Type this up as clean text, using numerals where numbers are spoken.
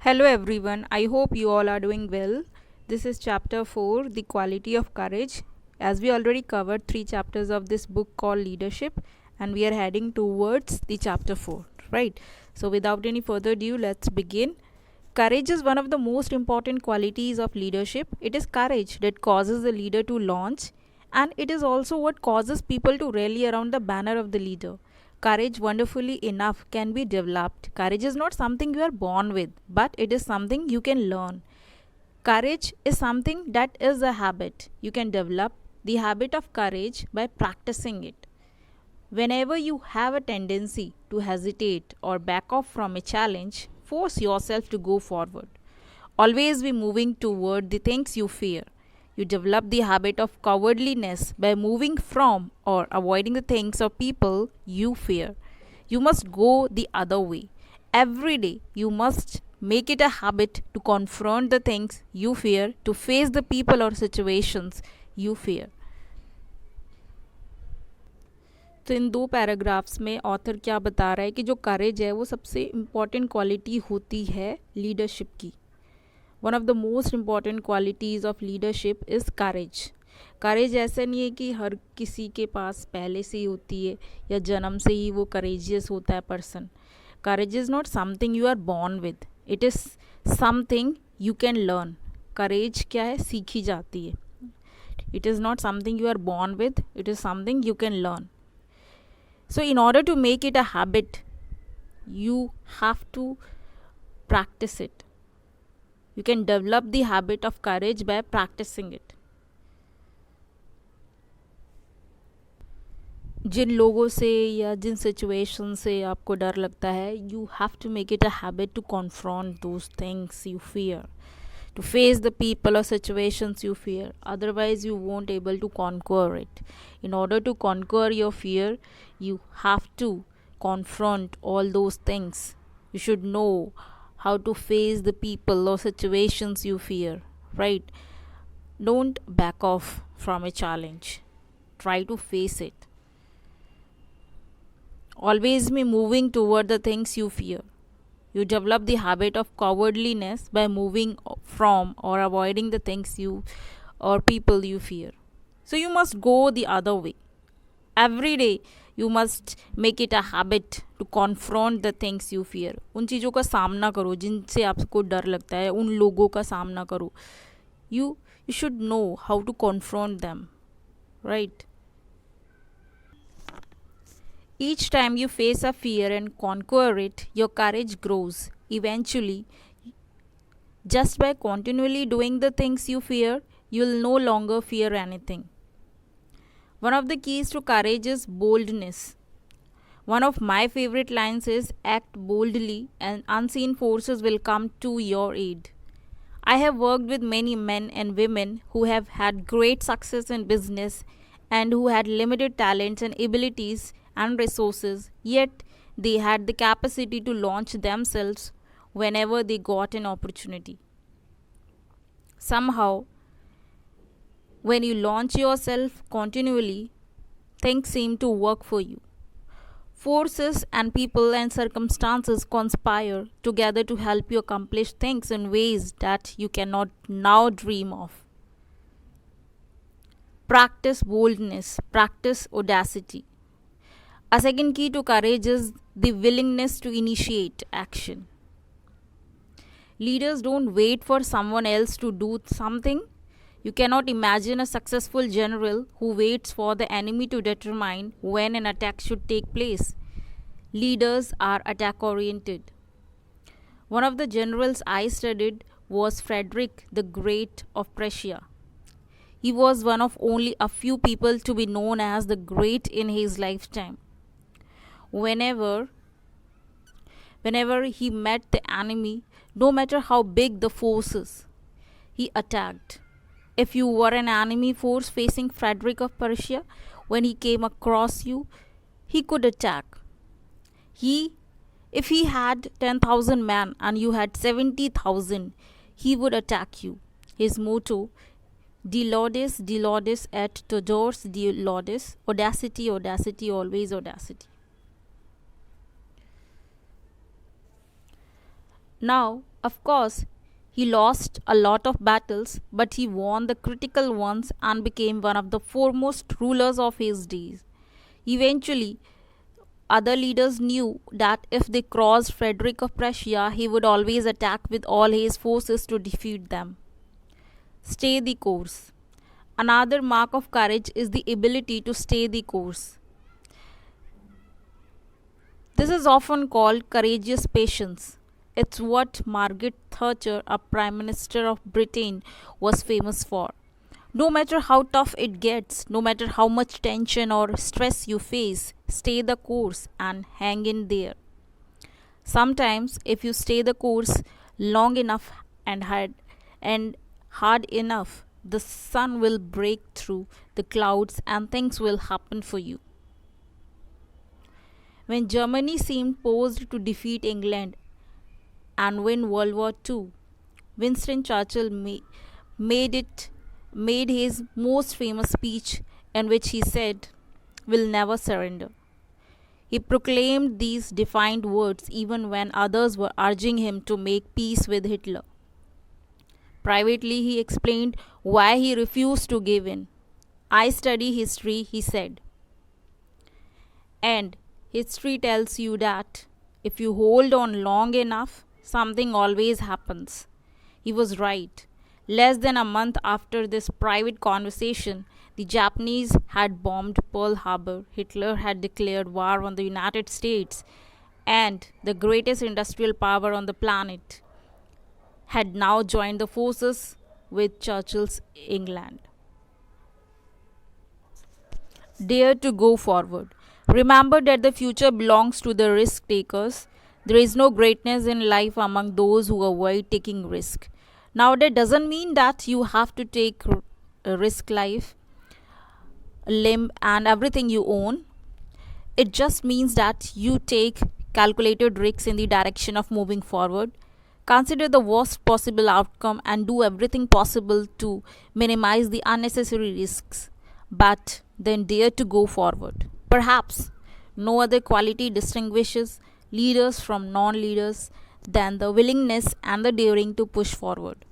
Hello everyone, I hope you all are doing well. This is chapter 4, The Quality of Courage. As we already covered 3 chapters of this book called Leadership, and we are heading towards the chapter 4, right? So, without any further ado, let's begin. Courage is one of the most important qualities of leadership. It is courage that causes the leader to launch, and it is also what causes people to rally around the banner of the leader. Courage, wonderfully enough, can be developed. Courage is not something you are born with, but it is something you can learn. Courage is something that is a habit. You can develop the habit of courage by practicing it. Whenever you have a tendency to hesitate or back off from a challenge, force yourself to go forward. Always be moving toward the things you fear. You develop the habit of cowardliness by moving from or avoiding the things or people you fear. You must go the other way. Every day, you must make it a habit to confront the things you fear, to face the people or situations you fear. तो इन दो paragraphs में author क्या बता रहा है कि जो करेज है वो सबसे इम्पॉर्टेंट क्वालिटी होती है लीडरशिप की. One of the most important qualities of leadership is courage. Courage ऐसा नहीं है कि हर किसी के पास पहले से ही होती है या जन्म से ही वो करेजियस होता है person. Courage is not something you are born with, it is something you can learn. Courage क्या है, सीखी जाती है. It is not something you are born with, it is something you can learn. So, in order to make it a habit, you have to practice it. You can develop the habit of courage by practicing it. जिन लोगों से या जिन situation से आपको डर लगता है, you have to make it a habit to confront those things you fear, to face the people or situations you fear. Otherwise, you won't able to conquer it. In order to conquer your fear, you have to confront all those things. You should know how to face the people or situations you fear, right? Don't back off from a challenge. Try to face it. Always be moving toward the things you fear. You develop the habit of cowardliness by moving from or avoiding the things you or people you fear. So you must go the other way. Every day you must make it a habit to confront the things you fear. उन चीज़ों का सामना करो जिनसे आपको डर लगता है, उन लोगों का सामना करो. You should know how to confront them, right? Each time you face a fear and conquer it, your courage grows. Eventually, just by continually doing the things you fear, you'll no longer fear anything. One of the keys to courage is boldness. One of my favorite lines is, act boldly and unseen forces will come to your aid. I have worked with many men and women who have had great success in business and who had limited talents and abilities and resources, yet they had the capacity to launch themselves whenever they got an opportunity. Somehow, when you launch yourself continually, things seem to work for you. Forces and people and circumstances conspire together to help you accomplish things in ways that you cannot now dream of. Practice boldness, practice audacity. A second key to courage is the willingness to initiate action. Leaders don't wait for someone else to do something. You cannot imagine a successful general who waits for the enemy to determine when an attack should take place. Leaders are attack oriented. One of the generals I studied was Frederick the Great of Prussia. He was one of only a few people to be known as the Great in his lifetime. Whenever he met the enemy, no matter how big the forces, he attacked. If you were an enemy force facing Frederick of Prussia, when he came across you, he could attack. If he had 10,000 men and you had 70,000, he would attack you. His motto, De laudes et todos de laudes, audacity, audacity, always audacity. Now, of course, he lost a lot of battles, but he won the critical ones and became one of the foremost rulers of his days. Eventually, other leaders knew that if they crossed Frederick of Prussia, he would always attack with all his forces to defeat them. Stay the course. Another mark of courage is the ability to stay the course. This is often called courageous patience. It's what Margaret Thatcher, a Prime Minister of Britain, was famous for. No matter how tough it gets, no matter how much tension or stress you face, stay the course and hang in there. Sometimes, if you stay the course long enough and hard enough, the sun will break through the clouds and things will happen for you. When Germany seemed poised to defeat England and win World War II, Winston Churchill made it made his most famous speech in which he said, "We'll never surrender." He proclaimed these defined words even when others were urging him to make peace with Hitler. Privately, he explained why he refused to give in. "I study history," he said, "and history tells you that if you hold on long enough, something always happens." He was right. Less than a month after this private conversation, the Japanese had bombed Pearl Harbor, Hitler had declared war on the United States, and the greatest industrial power on the planet had now joined the forces with Churchill's England. Dare to go forward. Remember that the future belongs to the risk takers. There is no greatness in life among those who avoid taking risk. Now, that doesn't mean that you have to take a risk life, limb, and everything you own. It just means that you take calculated risks in the direction of moving forward. Consider the worst possible outcome and do everything possible to minimize the unnecessary risks, but then dare to go forward. Perhaps no other quality distinguishes leaders from non leaders than the willingness and the daring to push forward.